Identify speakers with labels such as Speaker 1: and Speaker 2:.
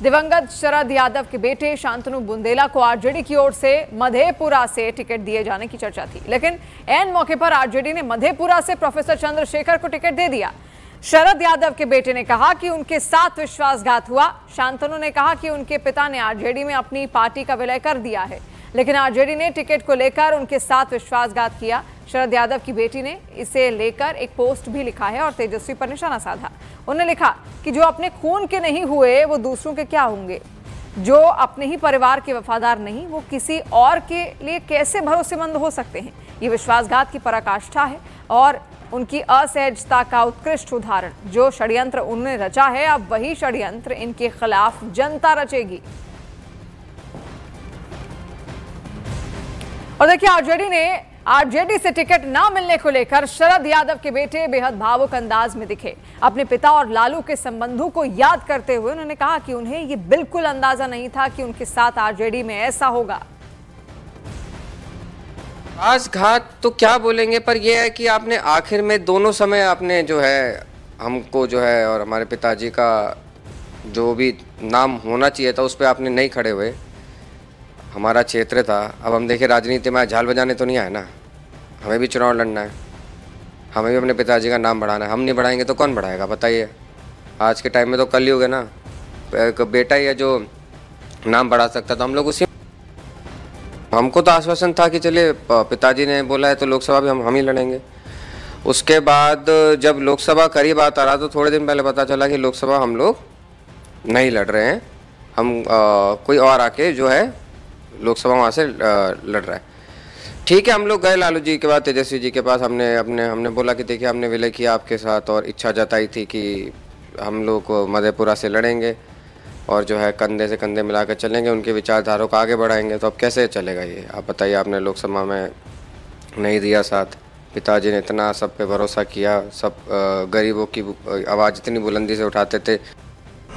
Speaker 1: दिवंगत शरद यादव के बेटे शांतनु बुंदेला को आरजेडी की ओर से मधेपुरा से टिकट दिए जाने की चर्चा थी, लेकिन ऐन मौके पर आरजेडी ने मधेपुरा से प्रोफेसर चंद्रशेखर को टिकट दे दिया। शरद यादव के बेटे ने कहा कि उनके साथ विश्वासघात हुआ। शांतनु ने कहा कि उनके पिता ने आरजेडी में अपनी पार्टी का विलय कर दिया है, लेकिन आरजेडी ने टिकट को लेकर उनके साथ विश्वासघात किया। शरद यादव की बेटी ने इसे लेकर एक पोस्ट भी लिखा है और तेजस्वी पर निशाना साधा। उन्होंने लिखा कि जो अपने खून के नहीं हुए वो दूसरों के क्या होंगे, जो अपने ही परिवार के वफादार नहीं वो किसी और के लिए कैसे भरोसेमंद हो सकते हैं। ये विश्वासघात की पराकाष्ठा है और उनकी असहजता का उत्कृष्ट उदाहरण। जो षड्यंत्र उन्होंने रचा है, अब वही षड्यंत्र इनके खिलाफ जनता रचेगी। और देखिए, आरजेडी से टिकट ना मिलने को लेकर शरद यादव के बेटे बेहद भावुक अंदाज में दिखे। अपने पिता और लालू के संबंधों को याद करते हुए उन्होंने कहा कि उन्हें ये बिल्कुल अंदाजा नहीं था कि उनके साथ आरजेडी में ऐसा होगा।
Speaker 2: विश्वासघात तो क्या बोलेंगे, पर यह है कि आपने आखिर में दोनों समय आपने जो है हमको जो है और हमारे पिताजी का जो भी नाम होना चाहिए था उस पर आपने नहीं खड़े हुए। हमारा क्षेत्र था। अब हम देखिए, राजनीति में झाल बजाने तो नहीं आए ना, हमें भी चुनाव लड़ना है, हमें भी अपने पिताजी का नाम बढ़ाना है। हम नहीं बढ़ाएंगे तो कौन बढ़ाएगा बताइए। आज के टाइम में तो कल ही हो गया ना, एक बेटा ही है जो नाम बढ़ा सकता। तो हम लोग उसी, हमको तो आश्वासन था कि चलिए पिताजी ने बोला है तो लोकसभा भी हम ही लड़ेंगे। उसके बाद जब लोकसभा करीब आता रहा तो थोड़े दिन पहले पता चला कि लोकसभा हम लोग नहीं लड़ रहे हैं, हम कोई और आके जो है लोकसभा वहाँ से लड़ रहा है। ठीक है, हम लोग गए लालू जी के बाद तेजस्वी जी के पास। हमने बोला कि देखिए, हमने विलय किया आपके साथ और इच्छा जताई थी कि हम लोग मधेपुरा से लड़ेंगे और जो है कंधे से कंधे मिलाकर चलेंगे, उनके विचारधारा को आगे बढ़ाएंगे। तो अब कैसे चलेगा ये, आप बताइए। आपने लोकसभा में नहीं दिया साथ, पिताजी ने इतना सब पे भरोसा किया, सब गरीबों की आवाज़ इतनी बुलंदी से उठाते थे।